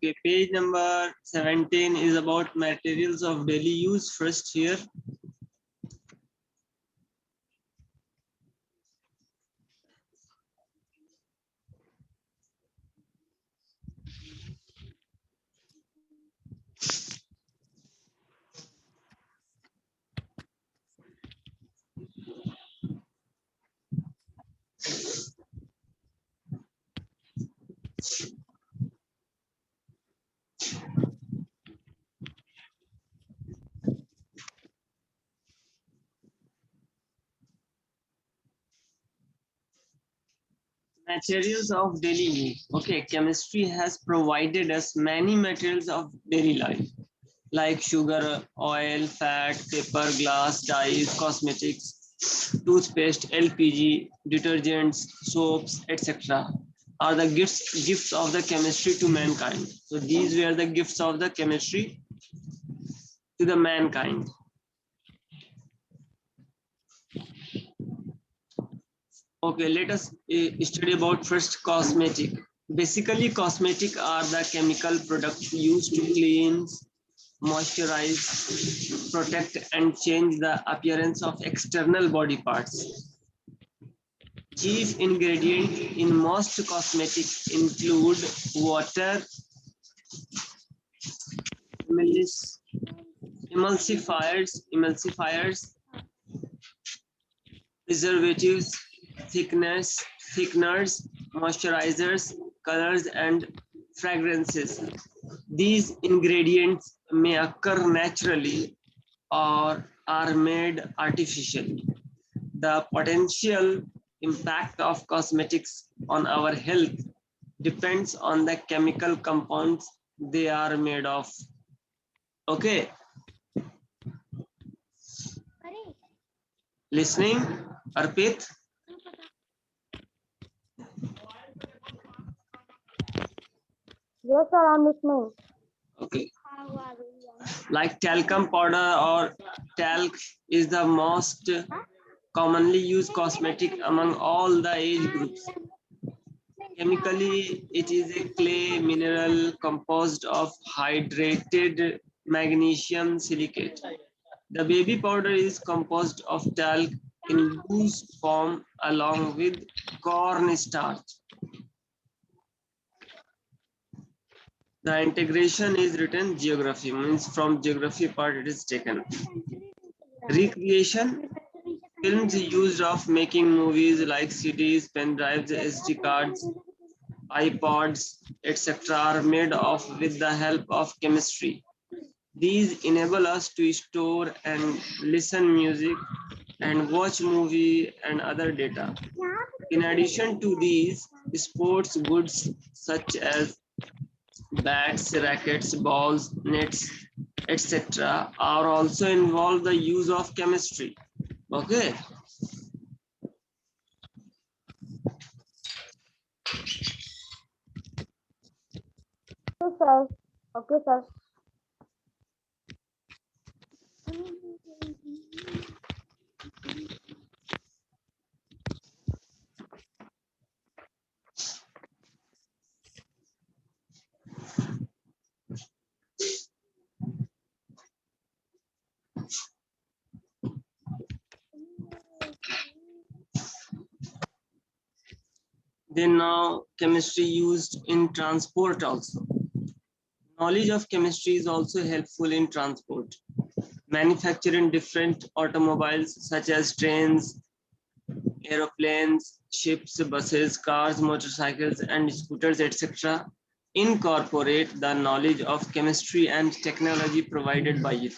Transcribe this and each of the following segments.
Okay, page number 17 is about materials of daily use. First here. Materials of daily use. Okay, chemistry has provided us many materials of daily life, like sugar, oil, fat, paper, glass, dyes, cosmetics, toothpaste, LPG, detergents, soaps, etc. are the gifts of the chemistry to mankind. So these were the gifts of the chemistry to the mankind. Okay, let us study about first cosmetic. Basically, cosmetic are the chemical products used to cleanse, moisturize, protect, and change the appearance of external body parts. Chief ingredients in most cosmetics include water, emulsifiers, preservatives, thickeners, moisturizers, colors, and fragrances. These ingredients may occur naturally or are made artificially. The potential impact of cosmetics on our health depends on the chemical compounds they are made of. Okay. Listening, Arpit? Yes, sir, I'm listening. Okay. Like talcum powder or talc is the most commonly used cosmetic among all the age groups. Chemically, it is a clay mineral composed of hydrated magnesium silicate. The baby powder is composed of talc in loose form along with cornstarch. The integration is written geography, means from geography part it is taken. Recreation, films used of making movies like CDs, pen drives, SD cards, iPods, etc. are made of with the help of chemistry. These enable us to store and listen music and watch movie and other data. In addition to these, sports goods such as bats, rackets, balls, nets, etc. are also involved the use of chemistry. Okay. Yes, sir. Okay, sir. Then now chemistry used in transport also. Knowledge of chemistry is also helpful in transport. Manufacturing different automobiles such as trains, aeroplanes, ships, buses, cars, motorcycles, and scooters, etc. incorporate the knowledge of chemistry and technology provided by it.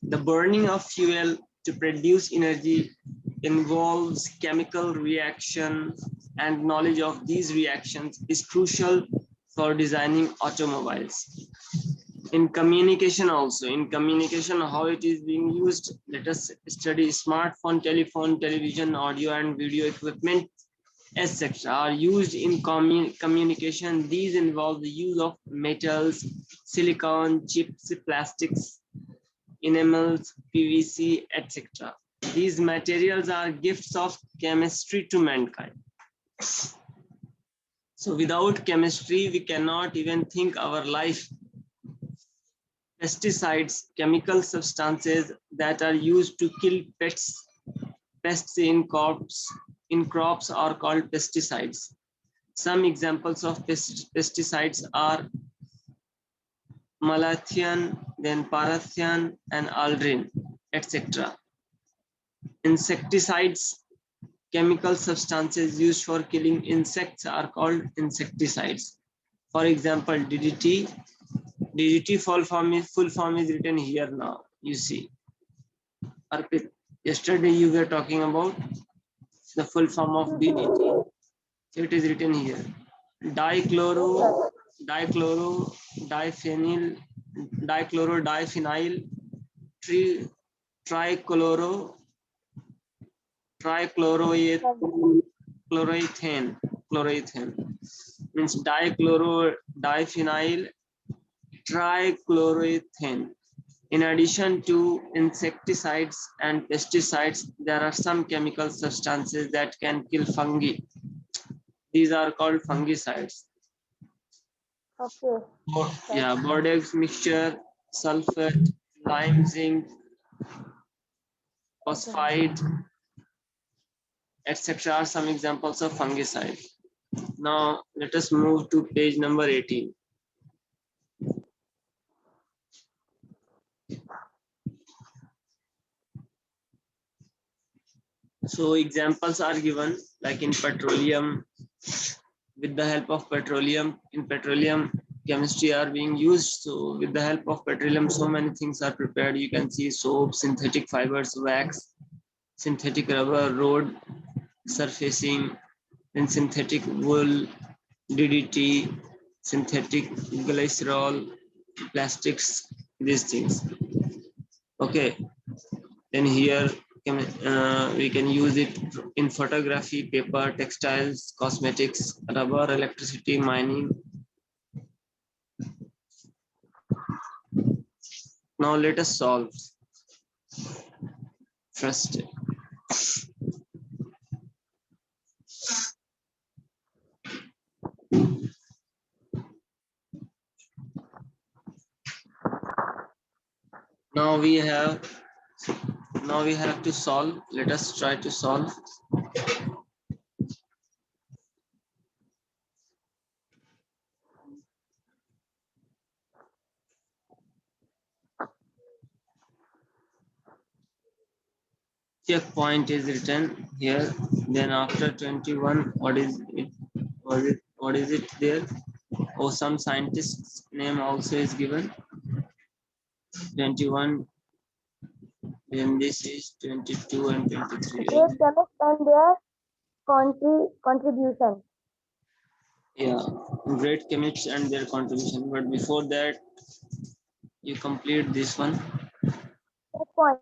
The burning of fuel to produce energy involves chemical reaction, and knowledge of these reactions is crucial for designing automobiles. In communication also, in communication, how it is being used, let us study smartphone, telephone, television, audio and video equipment, etc. are used in communication. These involve the use of metals, silicon, chips, plastics, enamels, PVC, etc. These materials are gifts of chemistry to mankind. So without chemistry, we cannot even think our life. Pesticides, chemical substances that are used to kill pests in crops are called pesticides. Some examples of pesticides are malathion, then parathion, and aldrin, etc. Insecticides, chemical substances used for killing insects are called insecticides. For example, DDT. DDT full form is written here now. You see, Arpit, yesterday you were talking about the full form of DDT. So it is written here. Dichloro, diphenyl, diphenyl, trichloro, chloroethane means diphenyl trichloroethane. In addition to insecticides and pesticides, there are some chemical substances that can kill fungi. These are called fungicides. Okay. Yeah, Bordeaux mixture, sulfate, lime, zinc, phosphide, etc. are some examples of fungicide. Now let us move to page number 18. So examples are given like in petroleum, with the help of petroleum, in petroleum chemistry are being used. So with the help of petroleum, so many things are prepared. You can see soap, synthetic fibers, wax, synthetic rubber, road surfacing, then synthetic wool, DDT, synthetic glycerol, plastics, these things. Okay, then here we can use it in photography, paper, textiles, cosmetics, rubber, electricity, mining. Now let us solve. First, now we have to solve. Let us try to solve. Checkpoint is written here. Then after 21, what is it? What is it there? Oh, some scientist's name also is given. 21. Then this is 22 and 23. Great chemists and their contribution. Yeah, great chemists and their contribution. But before that, you complete this one. Checkpoint.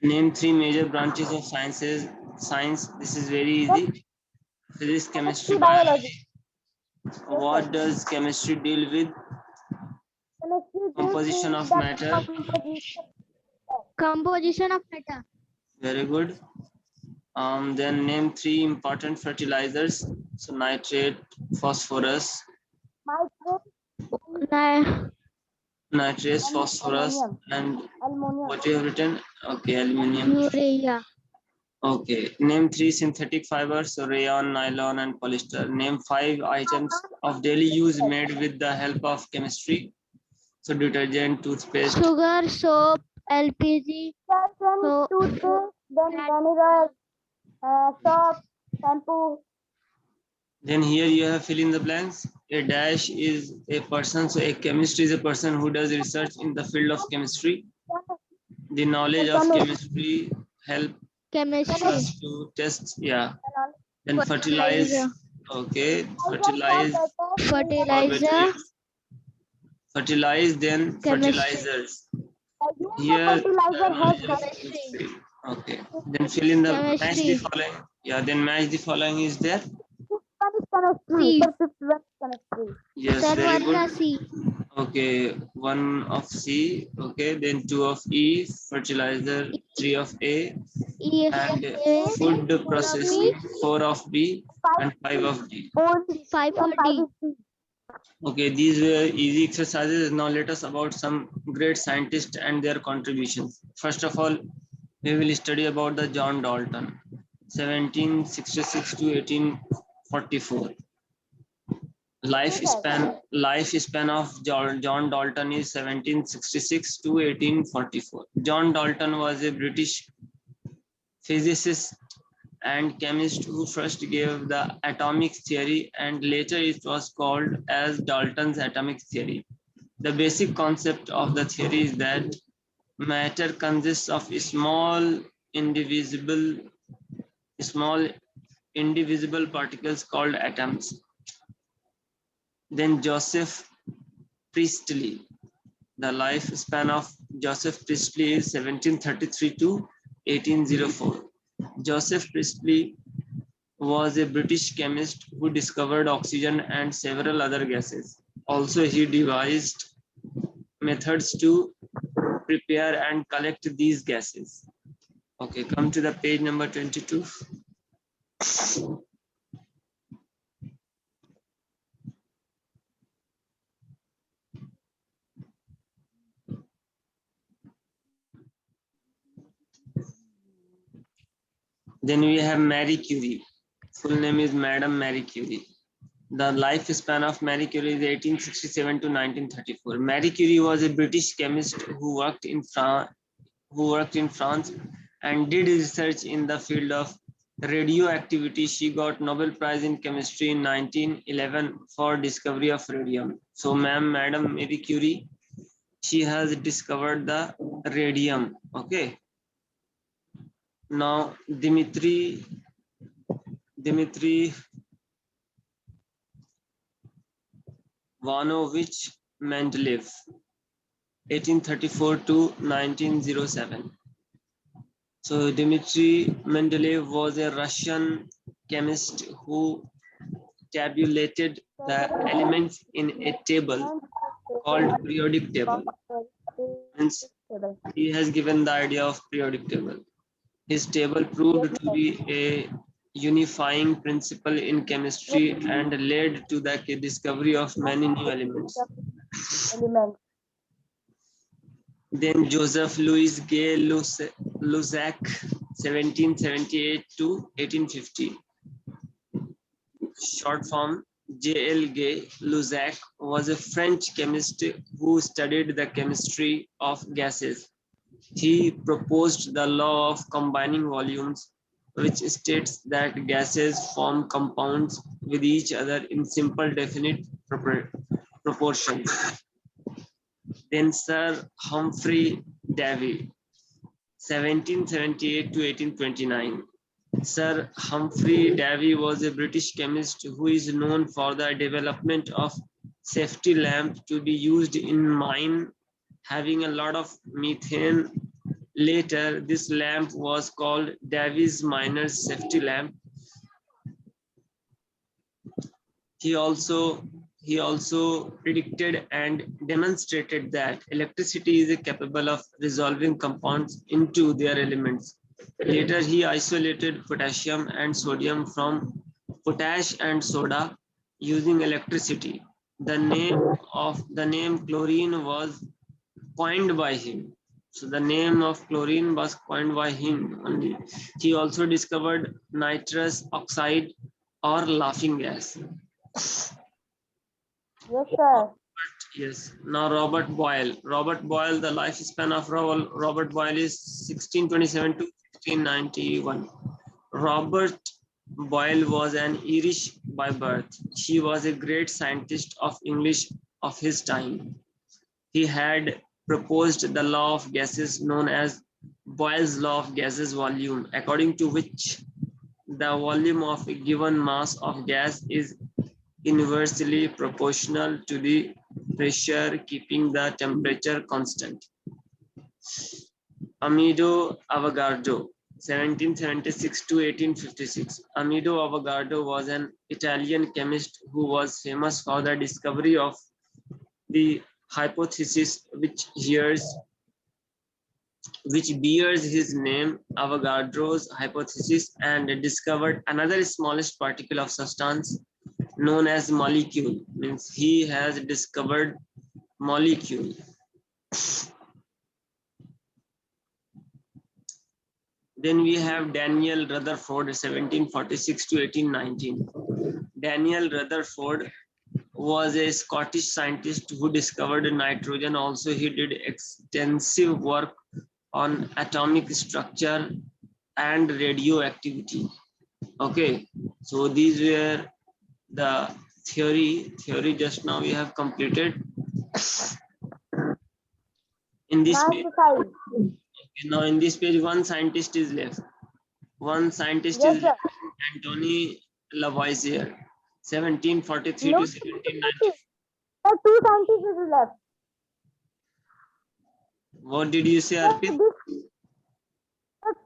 Name 3 major branches of sciences. Science. This is very easy. Physics, chemistry, biology. What does chemistry deal with? Chemistry Composition of the matter. composition of matter. Very good. Then name 3 important fertilizers. So nitrate, phosphorus, nitrates, phosphorus, and ammonium. what you have written? Okay, aluminium. Urea. Okay, name 3 synthetic fibers, so rayon, nylon, and polyester. Name 5 items of daily use made with the help of chemistry. So detergent, toothpaste. Sugar, soap, LPG, soap, toothpaste, then vinegar, soap, shampoo. Then here you have fill in the blanks. A dash is a person, so a chemist is a person who does research in the field of chemistry. The knowledge of chemistry help us to test, yeah. Then fertilize, okay, fertilize, then fertilizers. Here, okay. Then fill in the match the following. Yeah, then match the following is there. Yes, very good. Okay, 1 of C. Okay, then 2 of E, fertilizer, 3 of A, and food processing 4 of B and 5 of D. 5 for D. Okay, these were easy exercises. Now let us about some great scientists and their contributions. First of all, we will study about the John Dalton, 1766 to 1844. Lifespan of John Dalton is 1766 to 1844. John Dalton was a British physicist and chemist who first gave the atomic theory, and later it was called as Dalton's atomic theory. The basic concept of the theory is that matter consists of small indivisible particles called atoms. Then Joseph Priestley. The lifespan of Joseph Priestley is 1733 to 1804. Joseph Priestley was a British chemist who discovered oxygen and several other gases. Also, he devised methods to prepare and collect these gases. Okay, come to the page number 22. Then we have Marie Curie. Full name is Madame Marie Curie. The lifespan of Marie Curie is 1867 to 1934. Marie Curie was a British chemist who worked in France and did research in the field of radioactivity. She got Nobel Prize in Chemistry in 1911 for discovery of radium. So, Madame Marie Curie, she has discovered the radium. Okay. Now, Dmitry Ivanovich Mendeleev, 1834 to 1907. So Dmitry Mendeleev was a Russian chemist who tabulated the elements in a table called periodic table. Hence, he has given the idea of periodic table. His table proved to be a unifying principle in chemistry and led to the discovery of many new elements. Then Joseph Louis Gay Lussac, 1778 to 1850. Short form, J.L. Gay Lussac was a French chemist who studied the chemistry of gases. He proposed the law of combining volumes, which states that gases form compounds with each other in simple definite proportions. Then Sir Humphrey Davy, 1778 to 1829. Sir Humphrey Davy was a British chemist who is known for the development of safety lamp to be used in mine having a lot of methane. Later, this lamp was called Davy's Miner's Safety Lamp. He also predicted and demonstrated that electricity is capable of resolving compounds into their elements. Later, he isolated potassium and sodium from potash and soda using electricity. The name chlorine was coined by him. So the name of chlorine was coined by him only. He also discovered nitrous oxide or laughing gas. Yes, sir. Yes. Now Robert Boyle. Robert Boyle, the lifespan of Robert Boyle is 1627 to 1691. Robert Boyle was an Irish by birth. He was a great scientist of English of his time. He had proposed the law of gases known as Boyle's law of gases volume, according to which the volume of a given mass of gas is inversely proportional to the pressure, keeping the temperature constant. Amedeo Avogadro, 1776 to 1856. Amedeo Avogadro was an Italian chemist who was famous for the discovery of the hypothesis which which bears his name, Avogadro's hypothesis, and discovered another smallest particle of substance known as molecule. Means he has discovered molecule. Then we have Daniel Rutherford, 1746 to 1819. Daniel Rutherford was a Scottish scientist who discovered nitrogen. Also, he did extensive work on atomic structure and radioactivity. Okay, so these were the theory just now we have completed. In this page, now in this page, one scientist is left. One scientist is left, Antony Lavoisier, 1743 to 1790. Two scientists is left. What did you say, Arpit?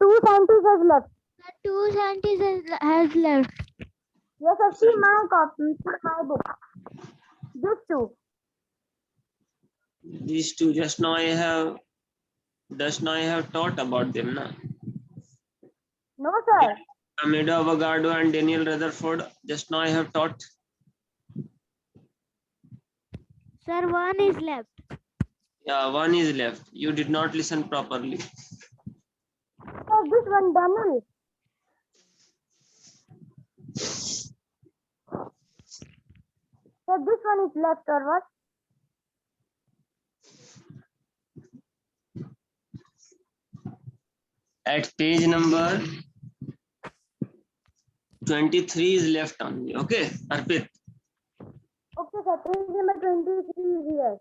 Two scientists has left. Two scientists has left. Yes, sir. See my copy, see my book. These two. These two just now I have taught about them, na? No, sir. Amedeo Avogadro and Daniel Rutherford. Just now I have taught. Sir, one is left. Yeah, one is left. You did not listen properly. Sir, this one, Daniel. Sir, this one is left or what? At page number 23 is left only. Okay, Arpit. Okay, sir. Page number 23 is here.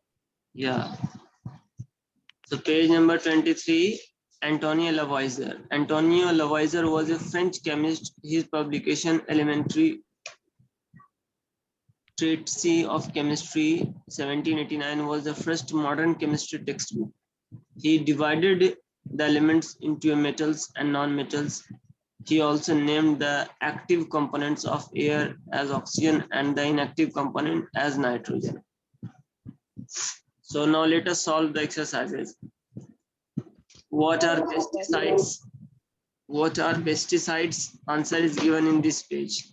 Yeah. So page number 23, Antonio Lavoisier. Antonio Lavoisier was a French chemist. His publication, Elementary Treatise of Chemistry, 1789, was the first modern chemistry textbook. He divided the elements into metals and non-metals. He also named the active components of air as oxygen and the inactive component as nitrogen. So now let us solve the exercises. What are pesticides? What are pesticides? Answer is given in this page.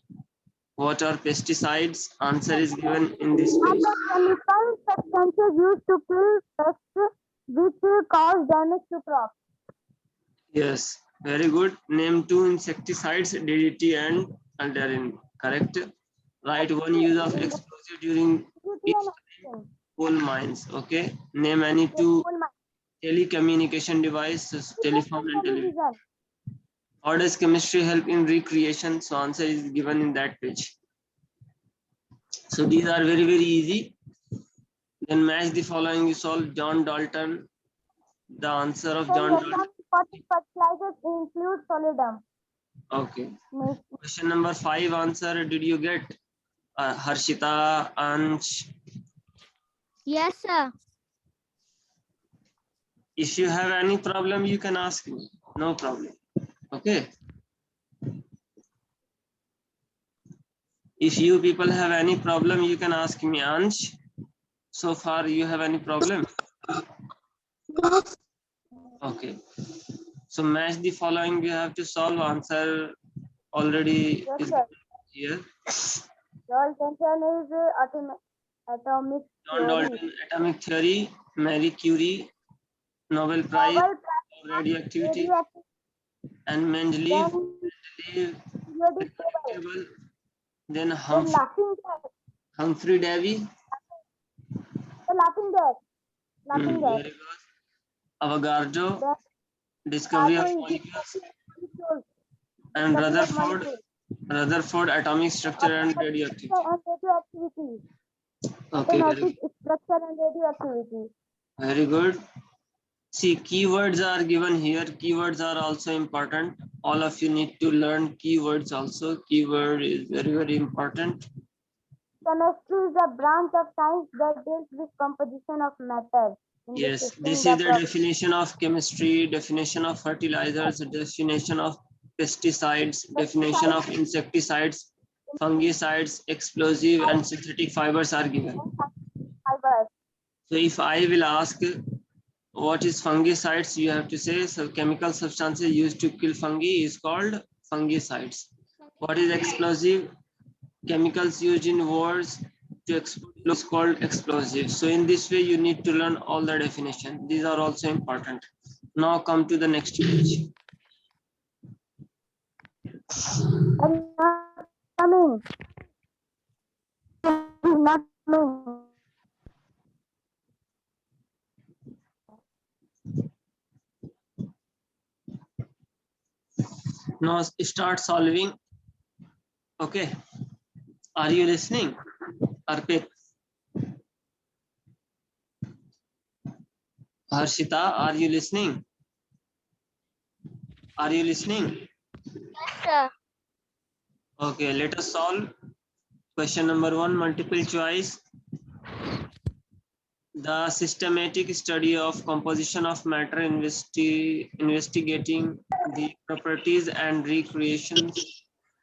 What are pesticides? Answer is given in this page. Chemical substances used to kill pests which cause damage to crops. Yes, very good. Name two insecticides, DDT and Aldarin. Correct. Write one use of explosive during coal mines. Okay. Name any two telecommunication devices, telephone and television. How does chemistry help in recreation? So answer is given in that page. So these are very, very easy. Then match the following. You solve John Dalton. The answer of John Dalton. Fertilizers include solidum. Okay. Question number 5 answer. Did you get Harshita, Ansh? Yes, sir. If you have any problem, you can ask me. No problem. Okay. If you people have any problem, you can ask me. Ansh, so far you have any problem? Yes. Okay. So match the following. You have to solve. Answer already Yes, is sir. here. Dalton is atomic John theory. Dalton, atomic theory. Marie Curie, Nobel Prize Nobel for radioactivity. radioactive. And Mendeleev, Periodic table. table. Then The laughing gas. Humphrey Davy. The laughing gas. Laughing gas. Very good. Avogadro, The discovery of cargo is molecules. molecules. And Discovery of Rutherford, molecules. atomic structure and radioactivity. And radioactivity. Okay, Atomic structure and radioactivity. very good. See, keywords are given here. Keywords are also important. All of you need to learn keywords also. Keyword is very, very important. Chemistry is a branch of science that deals with composition of matter. Yes, this is the definition of chemistry, definition of fertilizers, definition of pesticides, definition of insecticides, fungicides, explosive and synthetic fibers are given. Fibers. So if I will ask What is fungicides? You have to say, so chemical substances used to kill fungi is called fungicides. What is explosive? Chemicals used in wars to explode is called explosives. So in this way, you need to learn all the definition. These are also important. Now come to the next page. I'm not coming. He's not coming. Now start solving. Okay. Are you listening? Arpit. Harshita, are you listening? Are you listening? Yes, sir. Okay, let us solve. Question number 1, multiple choice. The systematic study of composition of matter investigating the properties and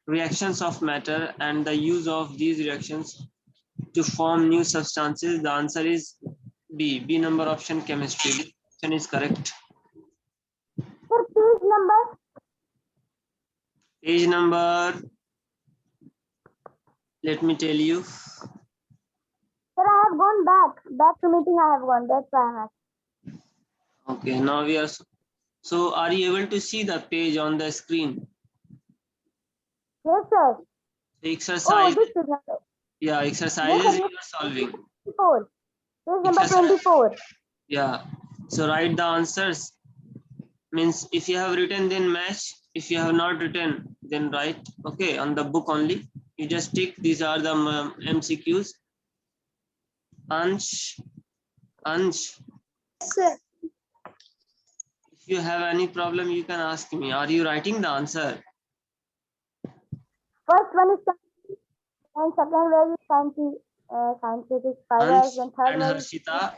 reactions of matter and the use of these reactions to form new substances. The answer is B. B number option, chemistry. This option is correct. Sir, page number. Page number, let me tell you. Sir, I have gone back. Back to meeting I have gone. That's why I'm asking. Okay, now we are. So are you able to see the page on the screen? Yes, sir. Exercise. Oh, this is number. Yeah, exercises Yes, sir. you are solving. 24. Page number Exercise. 24. Yeah. So write the answers. Means if you have written, then match. If you have not written, then write. Okay, on the book only. You just tick. These are the MCQs. Ansh. Sir. If you have any problem, you can ask me. Are you writing the answer? First one is scientific, and second one is scientific fibers, Ansh and third and one is Harshita.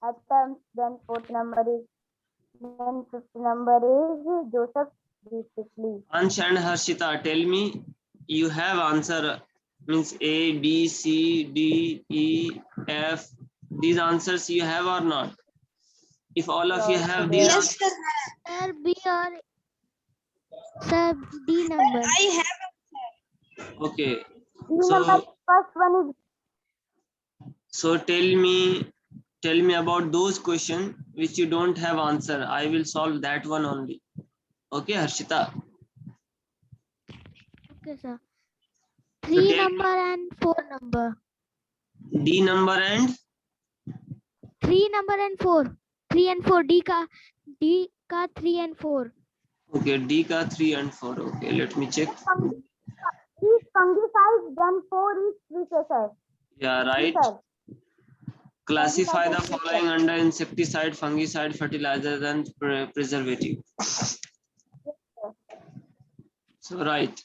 atoms, then fourth number is, then fifth number is Joseph Priestley. Ansh and Harshita, tell me, you have answer, means A, B, C, D, E, F. These answers you have or not? If all of you have these answers, Sir, B or sir, D number. I have. okay. D number, first one So tell me about those questions which you don't have answer. I will solve that one only. Okay, Harshita. okay, sir. So 3 tell number and 4 number. me D number and 3 number and 4. 3 and 4. D ka 3 and 4. okay, D ka 3 and 4. Okay, let me check. Is fungicide, then 4 is precursor. Yeah, right. Precursor. Classify the following under insecticide, fungicide, fertilizer, and preservative. So right.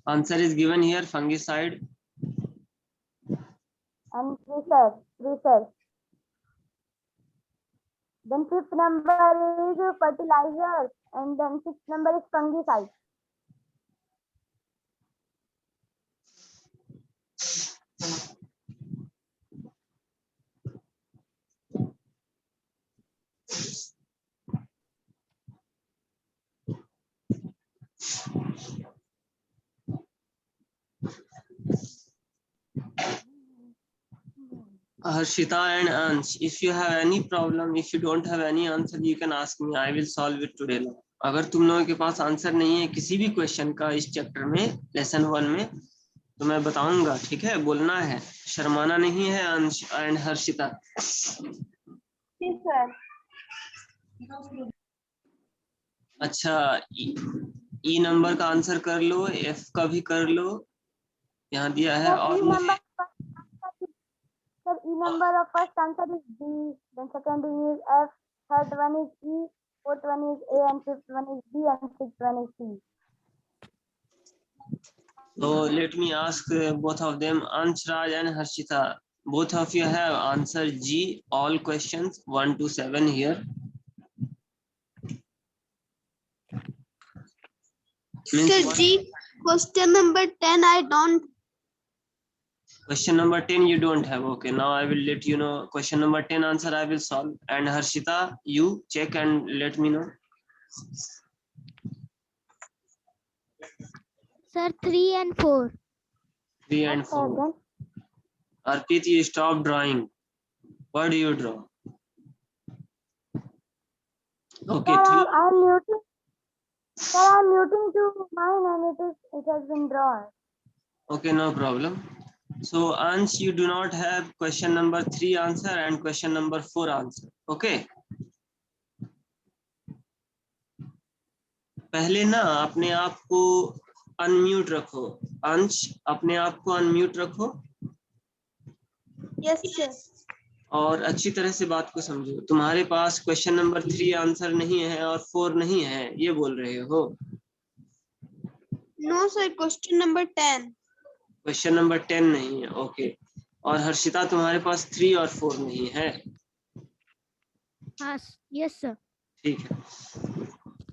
Answer is given here, fungicide. And precursor. Then fifth number is fertilizer, and then sixth number is fungicide. Harshita and Ansh, if you have any problem, if you don't have any answer, you can ask me. I will solve it today. अगर तुम लोगों के पास answer नहीं है किसी भी question का इस चैप्टर में, लेसन 1 में, तो मैं बताऊंगा. ठीक है, बोलना है, शर्माना नहीं है. अंश एंड हर्षिता. अच्छा, ई नंबर का आंसर कर लो, एफ का भी कर लो, यहाँ दिया है. और Sir, E number of first answer is D, then second is F, third one is E, fourth one is A, and fifth one is B, and sixth one is C. So let me ask both of them, Ansh, Raj and Harshita. Both of you have answered G, all questions 1 to 7 here. Sir, G, question number 10, I don't. Question number 10 you don't have. Okay, now I will let you know. Question number 10 answer I will solve. And Harshita, you check and let me know. Sir, 3 and 4. 3 and 4. Arpit, you stop drawing. What do you draw? Okay, Sir, 3. I'm muting. Sir, I'm muting to mine and it has been drawn. Okay, no problem. So Ansh, you do not have question number 3 answer and question number 4 answer. Okay. पहले ना अपने आप को unmute रखो. अंश, अपने आप को अनम्यूट रखो. Yes sir. और अच्छी तरह से बात को समझो. तुम्हारे पास क्वेश्चन नंबर 3 आंसर नहीं है और 4 नहीं है, ये बोल रहे हो? No sir, question number 10. Question number 10 नहीं है. ओके. और हर्षिता, तुम्हारे पास 3 और 4 नहीं है. हाँ, यस सर. ठीक है.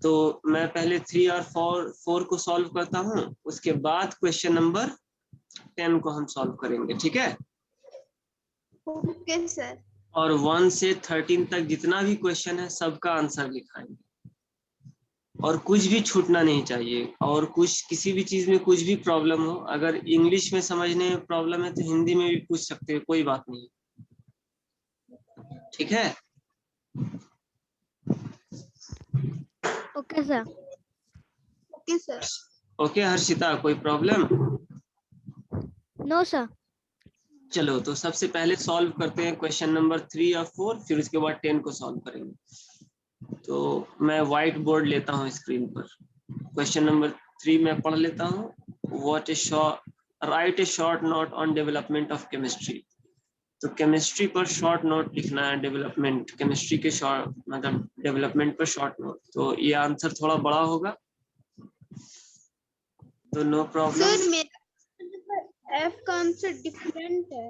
तो मैं पहले 3 और 4 को सॉल्व करता हूँ, उसके बाद क्वेश्चन नंबर 10 को हम सॉल्व करेंगे. ठीक है. Okay sir. और 1 से 13 तक जितना भी क्वेश्चन है सबका आंसर लिखाएंगे. और कुछ भी छूटना नहीं चाहिए. और कुछ किसी भी चीज में कुछ भी प्रॉब्लम हो, अगर इंग्लिश में समझने में प्रॉब्लम है तो हिंदी में भी पूछ सकते हो, कोई बात नहीं. ठीक है. Okay sir. Okay sir. Okay Harshita, कोई प्रॉब्लम? No sir. चलो, तो सबसे पहले सॉल्व करते हैं क्वेश्चन नंबर 3 और 4, फिर उसके बाद 10 को सॉल्व करेंगे. तो मैं व्हाइट बोर्ड लेता हूँ स्क्रीन पर. क्वेश्चन नंबर 3 मैं पढ़ लेता हूँ. What is right A short note on development of chemistry. तो केमिस्ट्री पर शॉर्ट नोट लिखना है. डेवलपमेंट, केमिस्ट्री के शॉर्ट मतलब डेवलपमेंट पर शॉर्ट नोट. तो ये आंसर थोड़ा बड़ा होगा, तो नो प्रॉब्लम. सर मेरा एफ का आंसर डिफरेंट है.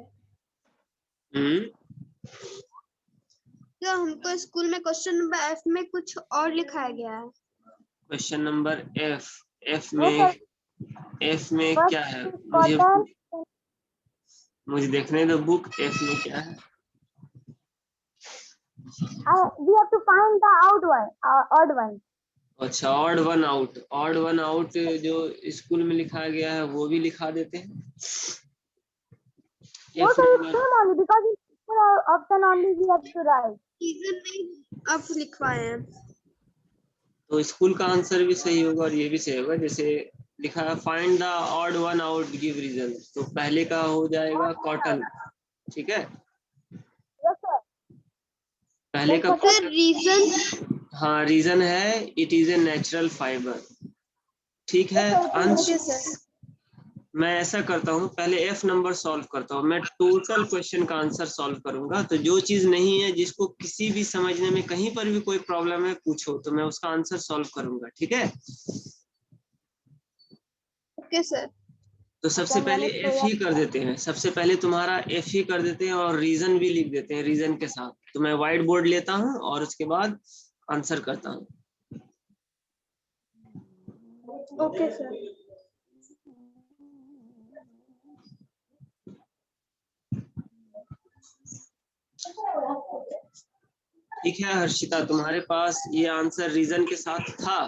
तो हमको स्कूल में क्वेश्चन नंबर एफ में कुछ और लिखाया गया है. Question number F. एफ में First क्या है? cotton. मुझे देखने दो बुक. एफ में क्या है? We have to find the odd one. अच्छा, odd one out. Odd one out जो स्कूल में लिखा गया है वो भी लिखा देते हैं. No sir, it's same only because it's option only we have to write. Reason में आप लिखवाए हैं. तो स्कूल का आंसर भी सही होगा और ये भी सही होगा. जैसे लिखा है find the odd one out, give reason. तो पहले का हो जाएगा कॉटन. ठीक है. Yes sir. पहले का रीजन. हाँ, रीजन है it is a natural fibre. ठीक है. अंश, मैं ऐसा करता हूँ, पहले एफ नंबर सॉल्व करता हूँ. मैं टोटल क्वेश्चन का आंसर सॉल्व करूंगा. तो जो चीज नहीं है, जिसको किसी भी समझने में कहीं पर भी कोई प्रॉब्लम है, पूछो तो मैं उसका आंसर सॉल्व करूंगा. ठीक है. Okay sir. तो सबसे पहले एफ ही कर देते हैं. सबसे पहले तुम्हारा एफ ही कर देते हैं और रीजन भी लिख देते हैं रीजन के साथ. तो मैं व्हाइट बोर्ड लेता हूँ और उसके बाद आंसर करता हूँ. Okay sir. ठीक है हर्षिता, तुम्हारे पास ये आंसर रीजन के साथ था.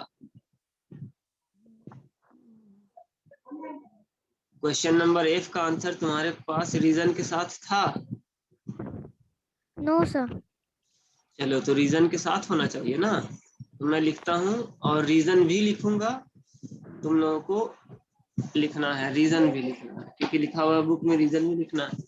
क्वेश्चन नंबर एफ का आंसर तुम्हारे पास रीजन के साथ था? No sir. चलो, तो रीजन के साथ होना चाहिए ना. तो मैं लिखता हूँ और रीजन भी लिखूंगा. तुम लोगों को लिखना है, रीजन भी लिखना है, क्योंकि लिखा हुआ बुक में रीजन भी लिखना है.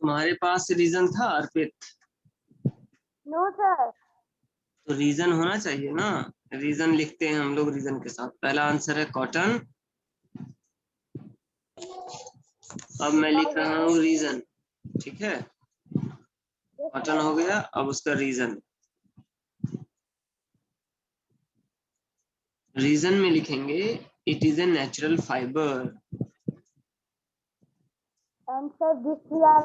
तुम्हारे पास रीजन था अर्पित? No sir. तो रीजन होना चाहिए ना. रीजन लिखते हैं हम लोग रीजन के साथ. पहला आंसर है कॉटन. अब मैं लिख रहा हूँ रीजन. ठीक है. कॉटन हो गया. अब उसका रीजन. रीजन में लिखेंगे It is a natural fiber. And sir, these three are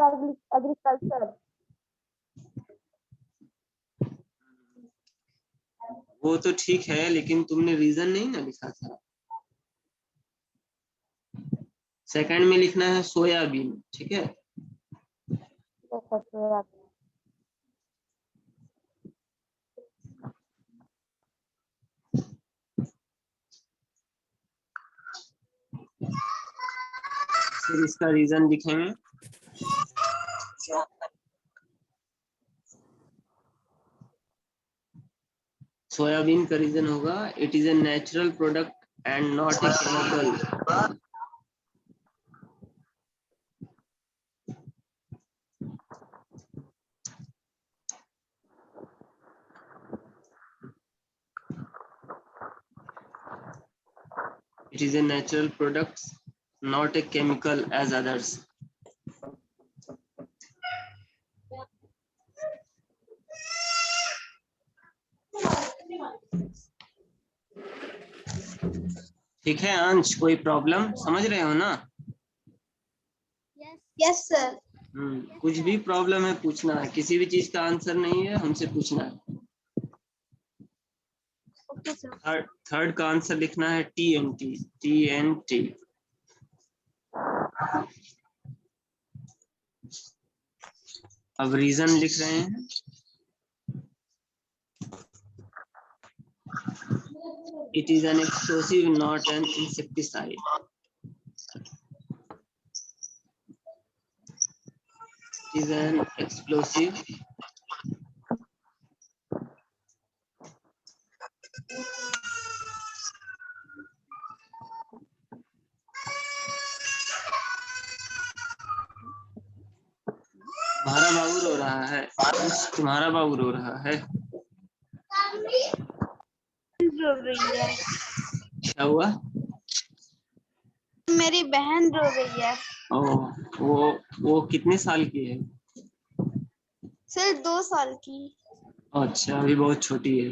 agriculture. वो तो ठीक है, लेकिन तुमने रीजन नहीं ना लिखा था। सेकंड में लिखना है सोयाबीन, ठीक है। Yes, sir, soya. फिर इसका रीजन लिखेंगे। सोयाबीन का रीजन होगा it is a natural product and not a chemical. It is a natural product, not a chemical as others. ठीक है अंश, कोई प्रॉब्लम समझ रहे हो ना? Yes, sir. कुछ भी प्रॉब्लम है पूछना है, किसी भी चीज का आंसर नहीं है हमसे पूछना है। Okay, sir. थर्ड का आंसर लिखना है TNT, TNT। अब रीजन लिख रहे हैं। It is an explosive, not an insecticide. It is an explosive, तुम्हारा बाबू रो रहा है, तुम्हारा बाबू रो रहा है। रो रही है। क्या हुआ? मेरी बहन रो रही है। वो कितने साल की है? सिर्फ 2 साल की। अच्छा, अभी बहुत छोटी है।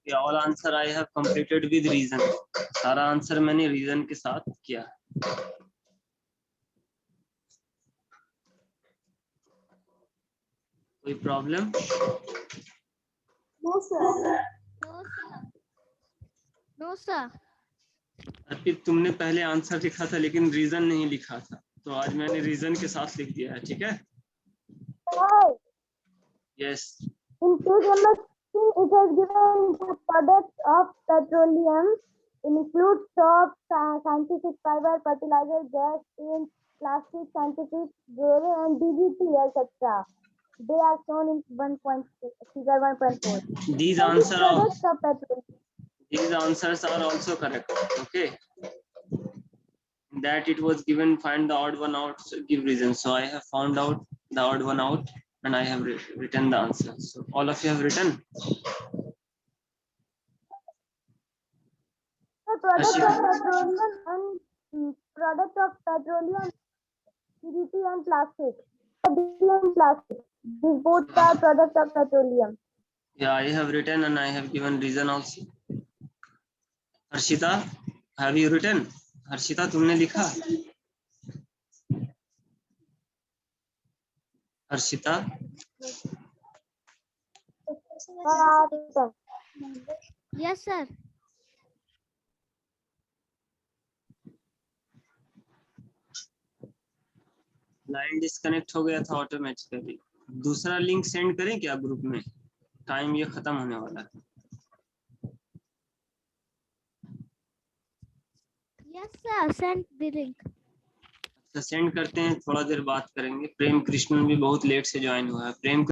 All answer I have completed with reason. सारा आंसर मैंने रीजन के साथ किया। कोई problem? No, sir. No, sir. अर्पित, तुमने पहले आंसर लिखा था लेकिन रीजन नहीं लिखा था, तो आज मैंने रीजन के साथ लिख दिया है, ठीक है? Yes. In page number 16, it has given the products of petroleum include soap, scientific fiber, fertilizer, gas, paint, plastic, scientific jewelry, and DDT, etc. They are shown in figure 1.4. These Products of petroleum. These answers are also correct. Okay. That it was given find the odd one out, so give reason. So I have found out the odd one out and I have written the answer. So all of you have written. Product of petroleum and product of petroleum, DDT and plastic. These both are products of petroleum. Yeah, I have written and I have given reason also. Harshita, have you written? Harshita, तुमने लिखा? Harshita? Yes, sir. Line disconnect हो गया था automatically. दूसरा link send करें क्या group में? Time ये खत्म होने वाला है। Yes, sir. Send the link. अच्छा सेंड करते हैं, थोड़ा देर बात करेंगे। प्रेम कृष्णन भी बहुत लेट से ज्वाइन हुआ है। प्रेम